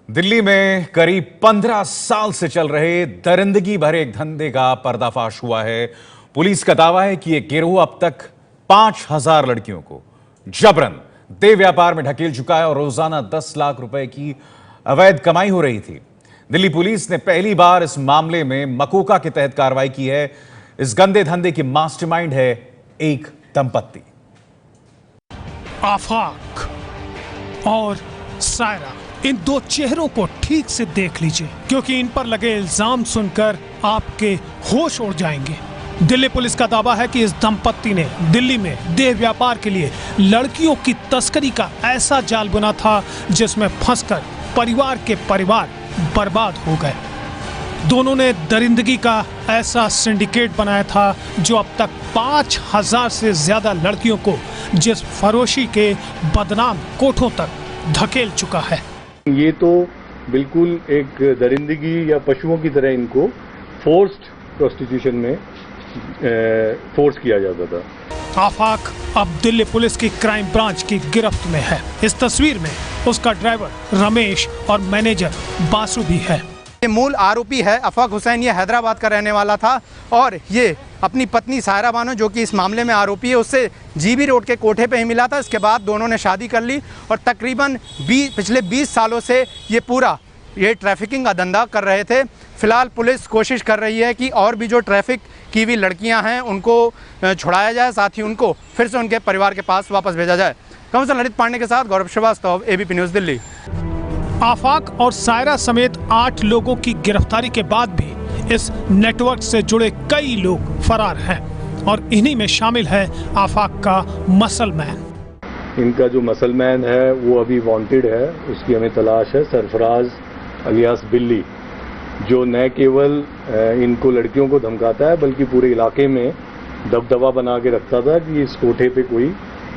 दिल्ली में करीब 15 साल से चल रहे दरिंदगी भरे एक धंधे का पर्दाफाश हुआ है। पुलिस का दावा है कि यह गिरोह अब तक 5000 लड़कियों को जबरन देह व्यापार में ढकेल चुका है और रोजाना 10 लाख रुपए की अवैध कमाई हो रही थी। दिल्ली पुलिस ने पहली बार इस मामले में मकोका के तहत कार्रवाई की है। इस गंदे धंधे की मास्टरमाइंड है एक दंपत्ति। आफाक और सायरा, इन दो चेहरों को ठीक से देख लीजिए, क्योंकि इन पर लगे इल्जाम सुनकर आपके होश उड़ जाएंगे। दिल्ली पुलिस का दावा है कि इस दंपत्ति ने दिल्ली में देह व्यापार के लिए लड़कियों की तस्करी का ऐसा जाल बुना था जिसमें फंसकर परिवार के परिवार बर्बाद हो गए। दोनों ने दरिंदगी का ऐसा सिंडिकेट बनाया था जो अब तक 5000 से ज्यादा लड़कियों को जिस फरोशी के बदनाम कोठों तक धकेल चुका है। ये तो बिल्कुल एक दरिंदगी या पशुओं की तरह इनको फोर्स्ड प्रोस्टिट्यूशन में फोर्स किया जाता था। आफाक अब दिल्ली पुलिस की क्राइम ब्रांच की गिरफ्त में है। इस तस्वीर में उसका ड्राइवर रमेश और मैनेजर बासु भी है। ये मूल आरोपी है आफाक हुसैन। ये हैदराबाद का रहने वाला था और ये अपनी पत्नी सायरा बानो, जो कि इस मामले में आरोपी है, उससे जीबी रोड के कोठे पे ही मिला था। इसके बाद दोनों ने शादी कर ली और तकरीबन पिछले 20 सालों से ये ट्रैफिकिंग का धंधा कर रहे थे। फिलहाल पुलिस कोशिश कर रही है कि और भी जो ट्रैफिक की हुई लड़कियां हैं उनको छुड़ाया जाए, साथ ही उनको फिर से उनके परिवार के पास वापस भेजा जाए। कमिश्नर ललित पांडे के साथ गौरव श्रीवास्तव, एबीपी न्यूज़, दिल्ली। आफाक और सायरा समेत 8 लोगों की गिरफ्तारी के बाद भी इस नेटवर्क से जुड़े कई लोग फरार हैं और इन्हीं में शामिल है आफाक का मसल मैन। इनका जो मसल मैन है वो अभी वांटेड है, उसकी हमें तलाश है। सरफराज अलियास बिल्ली, जो न केवल इनको लड़कियों को धमकाता है बल्कि पूरे इलाके में दबदबा बना के रखता था कि इस कोठे पे कोई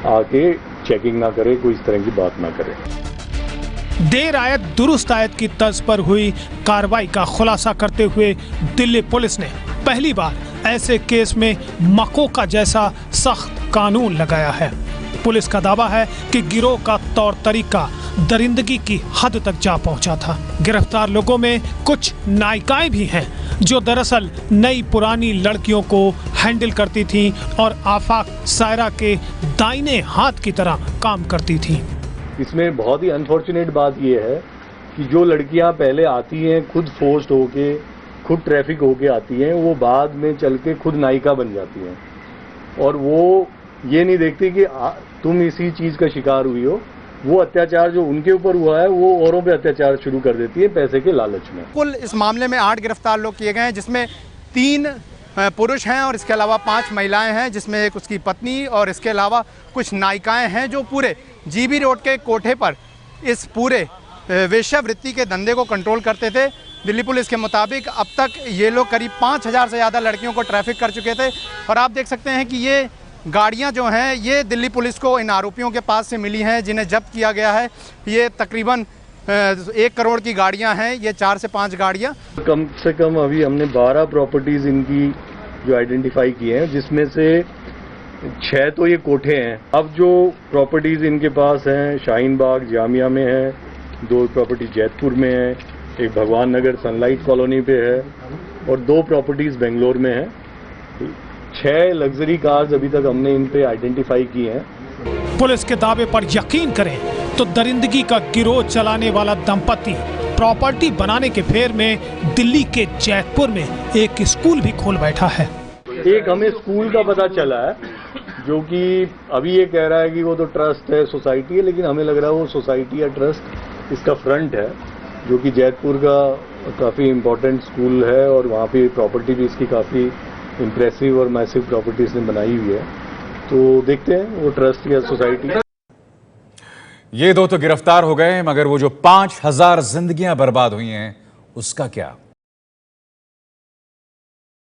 आके चेकिंग ना करे, कोई इस तरह की बात ना करे। देर आयत दुरुस्त आयत की तर्ज पर हुई कार्रवाई का खुलासा करते हुए दिल्ली पुलिस ने पहली बार ऐसे केस में मकोका जैसा सख्त कानून लगाया है। पुलिस का दावा है कि गिरोह का तौर तरीका दरिंदगी की हद तक जा पहुंचा था। गिरफ्तार लोगों में कुछ नायिकाएं भी हैं जो दरअसल नई पुरानी लड़कियों को हैंडल करती थीं और आफाक सायरा के दाहिने हाथ की तरह काम करती थीं। इसमें बहुत ही अनफॉर्चुनेट बात यह है कि जो लड़कियां पहले आती हैं खुद फोर्स्ड होके, खुद ट्रैफिक होके आती हैं, वो बाद में चल के खुद नायिका बन जाती हैं और वो ये नहीं देखती कि तुम इसी चीज़ का शिकार हुई हो। वो अत्याचार जो उनके ऊपर हुआ है वो औरों पे अत्याचार शुरू कर देती है पैसे के लालच में। कुल इस मामले में 8 गिरफ्तार लोग किए गए हैं, जिसमें 3 पुरुष हैं और इसके अलावा 5 महिलाएं हैं, जिसमें एक उसकी पत्नी और इसके अलावा कुछ नायिकाएं हैं जो पूरे जीबी रोड के कोठे पर इस पूरे वेश्यावृत्ति के धंधे को कंट्रोल करते थे। दिल्ली पुलिस के मुताबिक अब तक ये लोग करीब 5000 से ज़्यादा लड़कियों को ट्रैफिक कर चुके थे। और आप देख सकते हैं कि ये गाड़ियां जो हैं ये दिल्ली पुलिस को इन आरोपियों के पास से मिली हैं, जिन्हें जब्त किया गया है। ये तकरीबन 1 करोड़ की गाड़ियां हैं, ये 4 से 5 गाड़ियां। कम से कम अभी हमने 12 प्रॉपर्टीज इनकी जो आइडेंटिफाई किए हैं, जिसमें से 6 तो ये कोठे हैं। अब जो प्रॉपर्टीज इनके पास हैं, शाहीन बाग जामिया में है, 2 प्रॉपर्टी जैतपुर में है, एक भगवान नगर सनलाइट कॉलोनी पे है और 2 प्रॉपर्टीज बेंगलोर में है। 6 लग्जरी कार्स अभी तक हमने इन पे आइडेंटिफाई की हैं। पुलिस के दावे पर यकीन करें तो दरिंदगी का गिरोह चलाने वाला दंपत्ति प्रॉपर्टी बनाने के फेर में दिल्ली के जैतपुर में एक स्कूल भी खोल बैठा है। एक हमें स्कूल का पता चला है जो कि अभी ये कह रहा है कि वो तो ट्रस्ट है, सोसाइटी है, लेकिन हमें लग रहा है वो सोसाइटी या ट्रस्ट इसका फ्रंट है, जो कि जैतपुर का काफ़ी इम्पोर्टेंट स्कूल है और वहाँ पे प्रॉपर्टी भी इसकी काफ़ी इम्प्रेसिव और मैसिव प्रॉपर्टीज ने बनाई हुई है। तो देखते हैं वो ट्रस्ट या सोसाइटी। ये 2 तो गिरफ्तार हो गए, मगर वो जो 5000 जिंदगियां बर्बाद हुई हैं उसका क्या?